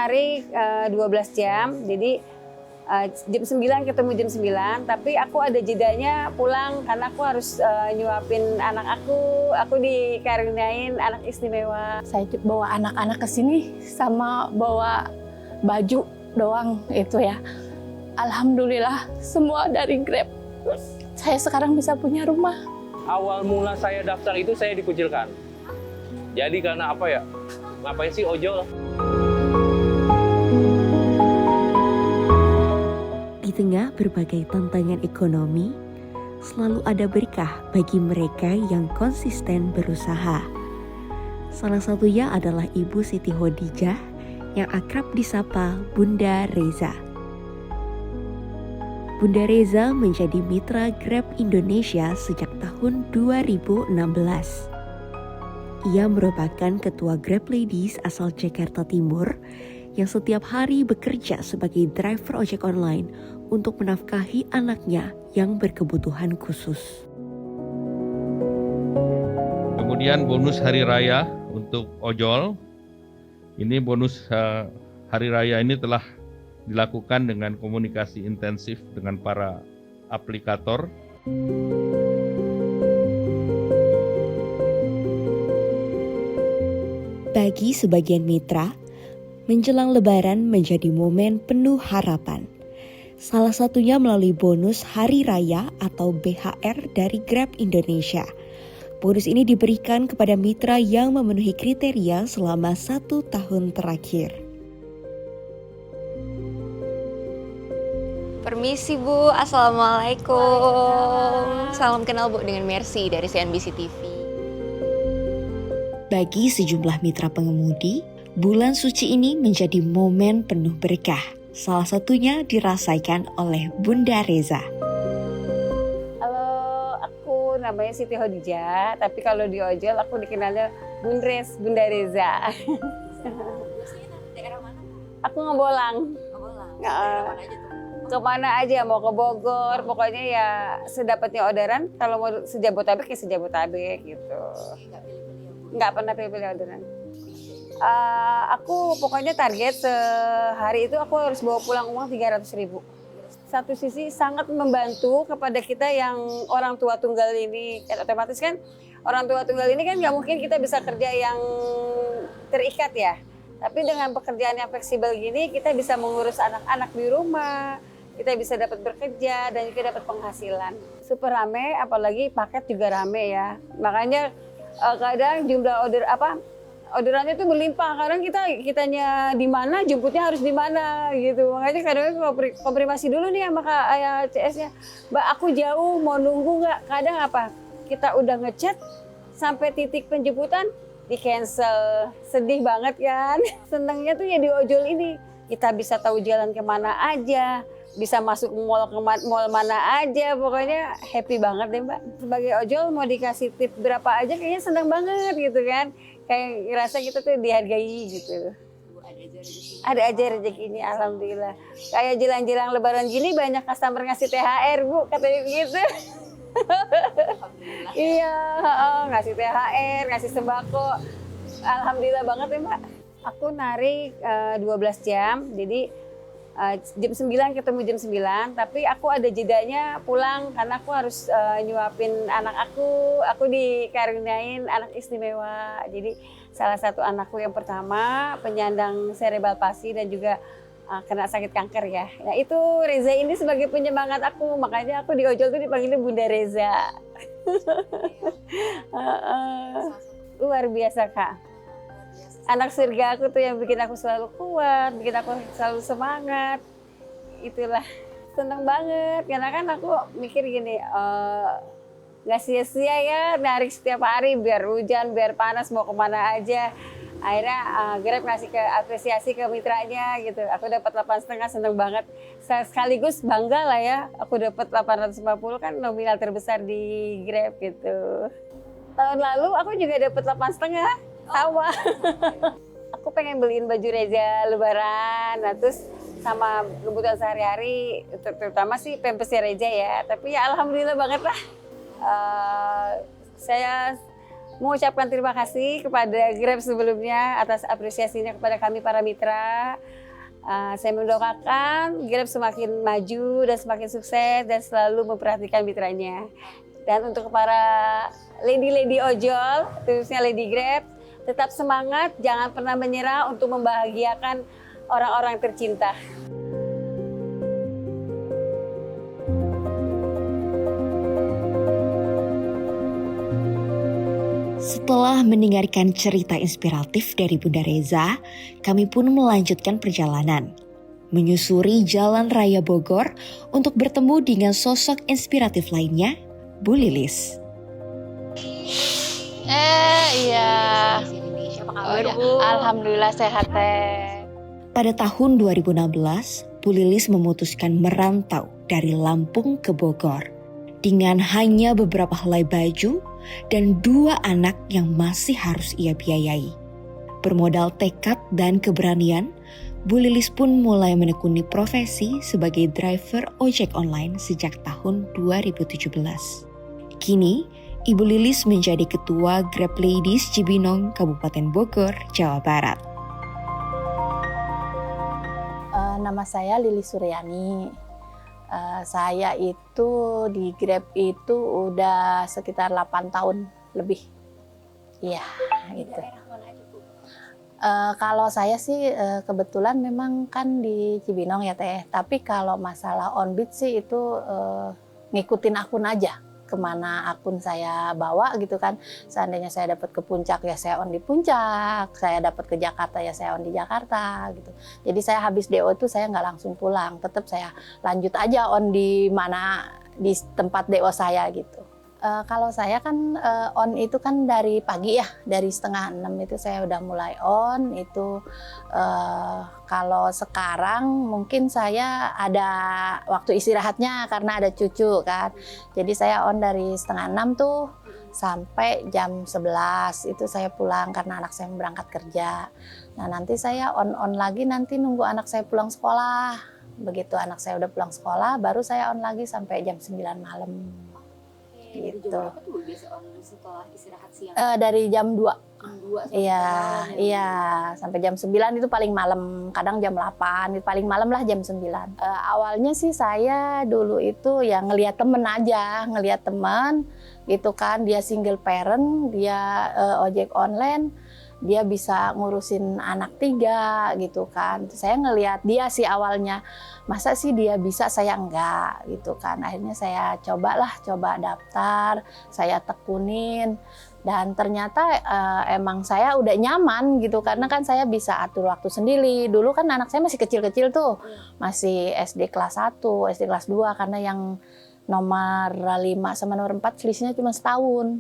narik 12 jam, jadi jam 9 ketemu jam 9, tapi aku ada jedanya pulang karena aku harus nyuapin anak aku dikaruniain anak istimewa. Saya bawa anak-anak ke sini sama bawa baju doang itu ya. Alhamdulillah semua dari Grab. Saya sekarang bisa punya rumah. Awal mula saya daftar itu saya dikucilkan. Jadi karena apa ya? Ngapain sih ojol? Di tengah berbagai tantangan ekonomi, selalu ada berkah bagi mereka yang konsisten berusaha. Salah satunya adalah Ibu Siti Hodijah yang akrab disapa Bunda Reza. Bunda Reza menjadi mitra Grab Indonesia sejak tahun 2016. Ia merupakan ketua Grab Ladies asal Jakarta Timur yang setiap hari bekerja sebagai driver ojek online untuk menafkahi anaknya yang berkebutuhan khusus. Kemudian bonus hari raya untuk ojol. Ini bonus hari raya ini telah dilakukan dengan komunikasi intensif dengan para aplikator. Bagi sebagian mitra, menjelang Lebaran menjadi momen penuh harapan. Salah satunya melalui bonus Hari Raya atau BHR dari Grab Indonesia. Bonus ini diberikan kepada mitra yang memenuhi kriteria selama 1 tahun terakhir. Permisi Bu, Assalamualaikum. Salam kenal Bu dengan Mercy dari CNBC TV. Bagi sejumlah mitra pengemudi, bulan suci ini menjadi momen penuh berkah. Salah satunya dirasakan oleh Bunda Reza. Halo, aku namanya Siti Hodijah, tapi kalau di ojol aku dikenalnya Bunda Reza. Aku ngebolang. Kemana aja, mau ke Bogor, pokoknya ya sedapatnya orderan. Kalau mau sejabotabek ya sejabotabek gitu. Nggak pernah pilih-pilih orderan. Aku pokoknya target sehari itu aku harus bawa pulang uang 300.000. Satu sisi sangat membantu kepada kita yang orang tua tunggal ini. Otomatis kan orang tua tunggal ini kan nggak mungkin kita bisa kerja yang terikat ya. Tapi dengan pekerjaan yang fleksibel gini kita bisa mengurus anak-anak di rumah. Kita bisa dapat bekerja dan juga dapat penghasilan. Super rame, apalagi paket juga rame ya. Makanya kadang jumlah orderannya tuh berlimpah. Kadang kitanya di mana, jemputnya harus di mana gitu. Makanya kadang konfirmasi dulu nih sama Kak CS-nya. Mbak, aku jauh, mau nunggu nggak? Kadang apa? Kita udah ngechat sampai titik penjemputan di cancel. Sedih banget kan? Senangnya tuh ya di ojol ini. Kita bisa tahu jalan kemana aja. Bisa masuk mall mana aja, pokoknya happy banget deh Mbak. Sebagai ojol mau dikasih tip berapa aja kayaknya senang banget gitu kan. Kayak ngerasa kita tuh dihargai gitu. Ada aja rezeki ini, alhamdulillah. Kayak jelang-jelang Lebaran gini banyak customer ngasih THR Bu, katanya gitu. Iya, ngasih THR, ngasih sembako. Alhamdulillah banget ya Mbak. Aku narik 12 jam, jadi jam 9 ketemu jam 9, tapi aku ada jedanya pulang karena aku harus nyuapin anak aku dikaruniain anak istimewa. Jadi salah satu anakku yang pertama penyandang cerebral palsy dan juga kena sakit kanker ya. Nah itu Reza ini sebagai penyemangat aku, makanya aku di ojol tuh dipanggilnya Bunda Reza. Luar biasa Kak. Anak surga aku tuh yang bikin aku selalu kuat, bikin aku selalu semangat. Itulah, seneng banget. Karena kan aku mikir gini, gak sia-sia ya narik setiap hari, biar hujan, biar panas, mau kemana aja. Akhirnya Grab ngasih apresiasi ke mitranya gitu. Aku dapat 8,5, seneng banget. Sekaligus bangga lah ya, aku dapat 850 kan nominal terbesar di Grab gitu. Tahun lalu aku juga dapat 8,5. Sama. Aku pengen beliin baju Reza Lebaran, nah terus sama kebutuhan sehari-hari, terutama sih pampers Reza ya. Tapi ya alhamdulillah banget lah. Saya mengucapkan terima kasih kepada Grab sebelumnya atas apresiasinya kepada kami para mitra. Saya mendoakan Grab semakin maju dan semakin sukses dan selalu memperhatikan mitranya. Dan untuk para lady-lady ojol, khususnya lady Grab, tetap semangat, jangan pernah menyerah untuk membahagiakan orang-orang tercinta. Setelah mendengarkan cerita inspiratif dari Bunda Reza, kami pun melanjutkan perjalanan. Menyusuri Jalan Raya Bogor untuk bertemu dengan sosok inspiratif lainnya, Bu Lilis. Iya. Apa Oh, kabar, ya. Bu? Alhamdulillah sehat teh. Pada tahun 2016, Bu Lilis memutuskan merantau dari Lampung ke Bogor. Dengan hanya beberapa helai baju dan 2 anak yang masih harus ia biayai. Bermodal tekad dan keberanian, Bu Lilis pun mulai menekuni profesi sebagai driver ojek online sejak tahun 2017. Kini, Ibu Lilis menjadi Ketua Grab Ladies Cibinong, Kabupaten Bogor, Jawa Barat. Nama saya Lilis Suryani. Saya itu di Grab itu udah sekitar 8 tahun lebih. Iya, gitu. Kalau saya sih kebetulan memang kan di Cibinong ya teh. Tapi kalau masalah on-beat sih itu ngikutin akun aja. Kemana akun saya bawa gitu kan. Seandainya saya dapat ke puncak ya saya on di puncak, saya dapat ke Jakarta ya saya on di Jakarta gitu. Jadi saya habis DO itu saya nggak langsung pulang, tetap saya lanjut aja on di mana di tempat DO saya gitu. Kalau saya kan on itu kan dari pagi ya, dari 5:30 itu saya udah mulai on itu. Kalau sekarang mungkin saya ada waktu istirahatnya karena ada cucu kan. Jadi saya on dari 5:30 tuh sampai jam 11 itu saya pulang karena anak saya berangkat kerja. Nah nanti saya on lagi nanti nunggu anak saya pulang sekolah. Begitu anak saya udah pulang sekolah baru saya on lagi sampai jam 9 malam. Gitu. Berapa tuh biasa on setelah istirahat siang? Dari jam 2. Jam 2 sampai Iya, malam, ya? iya, sampai jam 9 itu paling malam, kadang jam 8, itu paling malam lah jam 9. Awalnya sih saya dulu itu ya ngelihat temen aja, ngelihat teman gitu kan, dia single parent, dia ojek online, dia bisa ngurusin anak 3 gitu kan. Saya ngelihat dia sih awalnya, masa sih dia bisa saya enggak gitu kan. Akhirnya saya coba daftar, saya tekunin. Dan ternyata emang saya udah nyaman gitu karena kan saya bisa atur waktu sendiri. Dulu kan anak saya masih kecil-kecil tuh, masih SD kelas 1, SD kelas 2 karena yang nomor 5 sama nomor 4 selisihnya cuma setahun.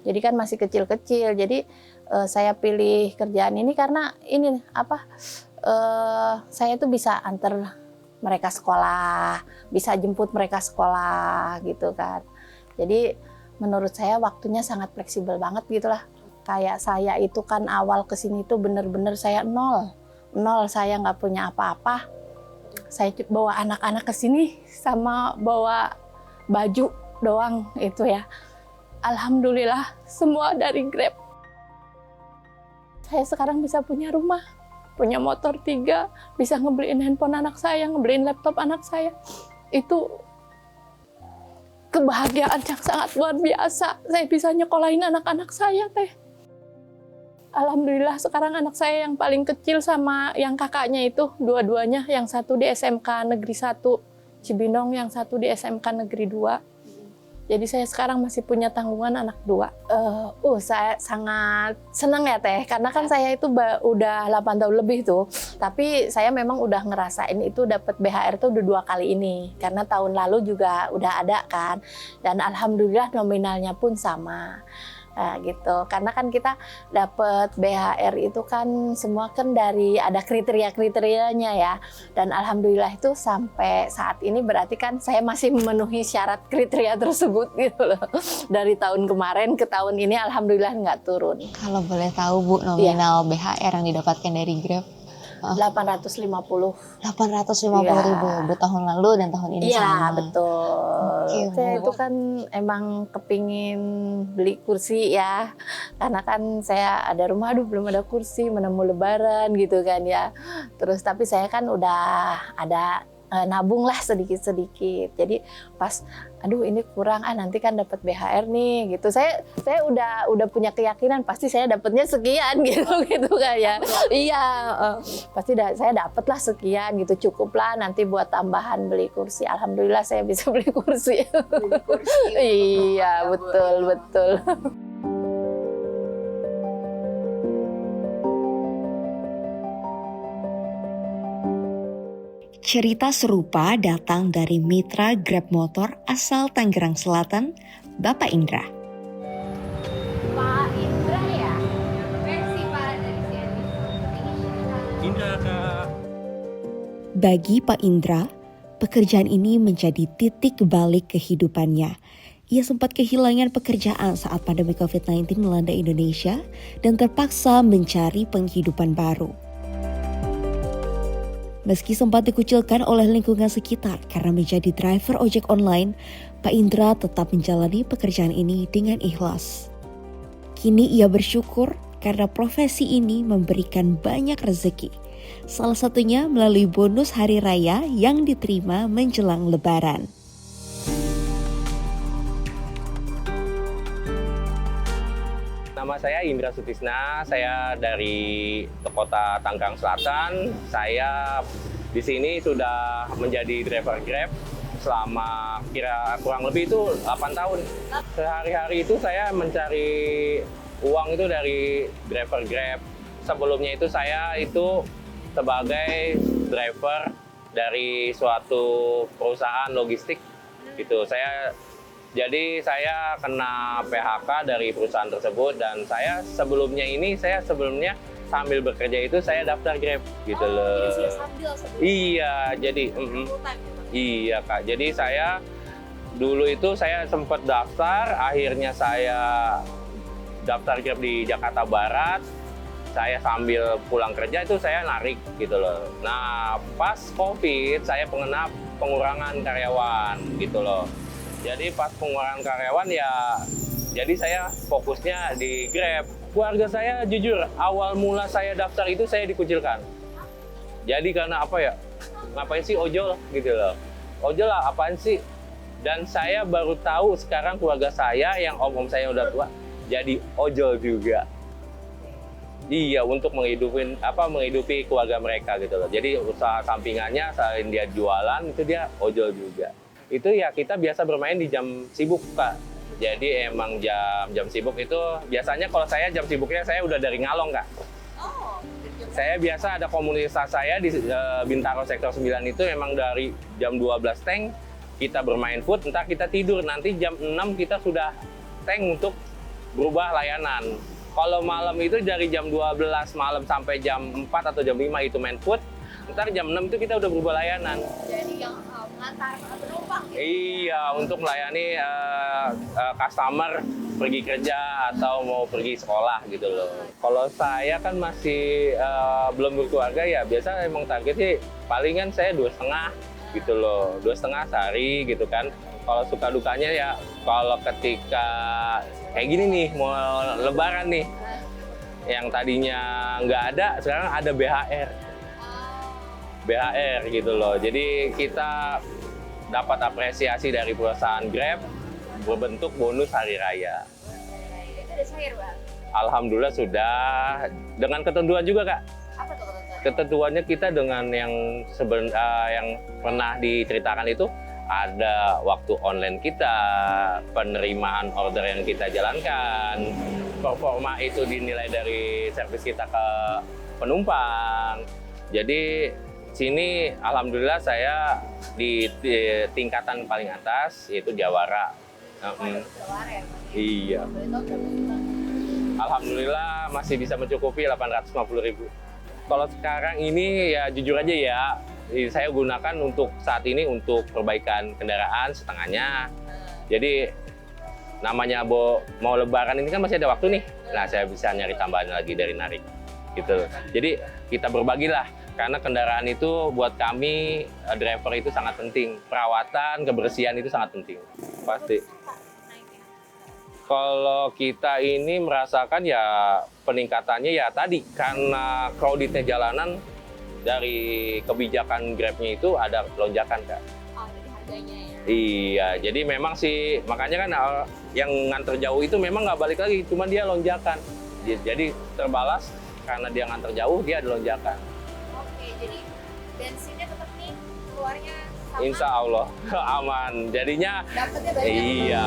Jadi kan masih kecil-kecil. Jadi saya pilih kerjaan ini karena ini saya tuh bisa antar mereka sekolah, bisa jemput mereka sekolah gitu kan. Jadi menurut saya waktunya sangat fleksibel banget gitulah. Kayak saya itu kan awal kesini tuh bener-bener saya nol, saya nggak punya apa-apa. Saya bawa anak-anak ke sini sama bawa baju doang itu ya. Alhamdulillah semua dari Grab. Saya sekarang bisa punya rumah, punya motor 3, bisa ngebeliin handphone anak saya, ngebeliin laptop anak saya. Itu kebahagiaan yang sangat luar biasa. Saya bisa nyekolahin anak-anak saya teh. Alhamdulillah sekarang anak saya yang paling kecil sama yang kakaknya itu dua-duanya, yang satu di SMK Negeri 1 Cibinong, yang satu di SMK Negeri 2. Jadi saya sekarang masih punya tanggungan anak 2. Saya sangat senang ya teh, karena kan saya itu udah 8 tahun lebih tuh. Tapi saya memang udah ngerasain itu dapat BHR tuh udah 2 kali ini. Karena tahun lalu juga udah ada kan. Dan alhamdulillah nominalnya pun sama. Gitu. Karena kan kita dapat BHR itu kan semua kan dari ada kriteria-kriterianya ya. Dan alhamdulillah itu sampai saat ini berarti kan saya masih memenuhi syarat kriteria tersebut gitu loh. Dari tahun kemarin ke tahun ini alhamdulillah nggak turun. Kalau boleh tahu Bu, nominal BHR yang didapatkan dari Grab? 850. 850.000 Bu tahun lalu dan tahun ini Iya, sama. betul. betul. Iya. Saya itu kan emang kepingin beli kursi ya, karena kan saya ada rumah, aduh belum ada kursi, mana mau lebaran gitu kan ya. Terus tapi saya kan udah ada nabung lah sedikit-sedikit. Jadi pas, aduh ini kurang, nanti kan dapat BHR nih gitu. Saya udah punya keyakinan pasti saya dapatnya sekian gitu kan ya. Iya, pasti saya dapat lah sekian gitu, cukup lah nanti buat tambahan beli kursi. Alhamdulillah saya bisa beli kursi. Iya, betul. Cerita serupa datang dari mitra Grab Motor asal Tangerang Selatan, Bapak Indra. Pak Indra ya? Versi Pak dari sini. Indra, Kak. Bagi Pak Indra, pekerjaan ini menjadi titik balik kehidupannya. Ia sempat kehilangan pekerjaan saat pandemi COVID-19 melanda Indonesia dan terpaksa mencari penghidupan baru. Meski sempat dikucilkan oleh lingkungan sekitar karena menjadi driver ojek online, Pak Indra tetap menjalani pekerjaan ini dengan ikhlas. Kini ia bersyukur karena profesi ini memberikan banyak rezeki. Salah satunya melalui bonus hari raya yang diterima menjelang Lebaran. Nama saya Indra Sutisna, saya dari kota Tangerang Selatan. Saya di sini sudah menjadi driver Grab selama kurang lebih itu 8 tahun. Sehari-hari itu saya mencari uang itu dari driver Grab. Sebelumnya itu saya itu sebagai driver dari suatu perusahaan logistik gitu. Jadi saya kena PHK dari perusahaan tersebut dan saya sebelumnya sambil bekerja itu saya daftar Grab gitu loh. Jadi sambil Iya, jadi iya Kak. Jadi saya dulu itu saya sempat daftar, akhirnya saya daftar Grab di Jakarta Barat. Saya sambil pulang kerja itu saya narik gitu loh. Nah, pas COVID saya pengurangan karyawan gitu loh. Jadi pas pengurangan karyawan ya, jadi saya fokusnya di Grab. Keluarga saya jujur, awal mula saya daftar itu saya dikucilkan. Jadi karena apa ya, ngapain sih ojol gitu loh. Ojol lah apaan sih? Dan saya baru tahu sekarang keluarga saya yang om saya udah tua, jadi ojol juga. Iya, untuk menghidupi keluarga mereka gitu loh. Jadi usaha sampingannya selain dia jualan itu dia ojol juga. Itu ya kita biasa bermain di jam sibuk Kak. Jadi emang jam sibuk itu biasanya kalau saya jam sibuknya saya udah dari Ngalong Kak. Saya biasa ada komunitas saya di Bintaro Sektor 9 itu emang dari jam 12 tank kita bermain food, entah kita tidur, nanti jam 6 kita sudah tank untuk berubah layanan. Kalau malam itu dari jam 12 malam sampai jam 4 atau jam 5 itu main food, ntar jam 6 itu kita udah berubah layanan. Jadi yang mengantar penumpang gitu. Iya, untuk melayani customer pergi kerja atau mau pergi sekolah gitu loh. Kalau saya kan masih belum berkeluarga ya, biasa emang target sih palingan saya 2,5 gitu loh, 2,5 sehari gitu kan. Kalau suka dukanya ya, kalau ketika kayak gini nih, mau lebaran nih, yang tadinya nggak ada, sekarang ada BHR. BHR gitu loh. Jadi kita dapat apresiasi dari perusahaan Grab berbentuk bonus hari raya. Itu udah cair, Bang? Alhamdulillah sudah, dengan ketentuan juga Kak. Apa tuh ketentuannya? Ketentuannya kita dengan yang pernah diceritakan itu, ada waktu online kita, penerimaan order yang kita jalankan, performa itu dinilai dari servis kita ke penumpang. Jadi sini alhamdulillah saya di tingkatan paling atas yaitu Jawara. Jawara ya? Iya. Alhamdulillah masih bisa mencukupi 850.000. Kalau sekarang ini ya jujur aja ya, saya gunakan untuk saat ini untuk perbaikan kendaraan setengahnya. Jadi namanya mau lebaran ini kan masih ada waktu nih. Nah, saya bisa nyari tambahan lagi dari narik gitu. Jadi kita berbagilah Karena kendaraan itu buat kami driver itu sangat penting. Perawatan, kebersihan itu sangat penting. Pasti. Kalau kita ini merasakan ya peningkatannya ya tadi karena crowdednya jalanan dari kebijakan Grab-nya itu ada lonjakan, Kak. Oh, dari harganya ya. Iya, jadi memang sih makanya kan yang nganter jauh itu memang nggak balik lagi, cuma dia lonjakan. Jadi terbalas karena dia nganter jauh dia ada lonjakan. Oke, jadi bensinnya tetap nih keluarnya sama. Insya Allah aman. Jadinya Dapatnya banyak. iya.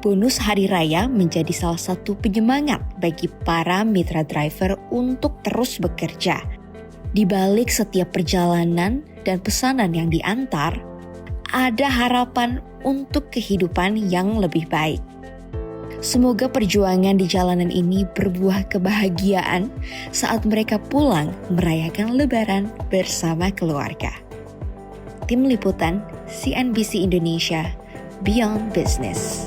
Bonus Hari Raya menjadi salah satu penyemangat bagi para mitra driver untuk terus bekerja. Di balik setiap perjalanan dan pesanan yang diantar, ada harapan untuk kehidupan yang lebih baik. Semoga perjuangan di jalanan ini berbuah kebahagiaan saat mereka pulang merayakan Lebaran bersama keluarga. Tim Liputan CNBC Indonesia, Beyond Business.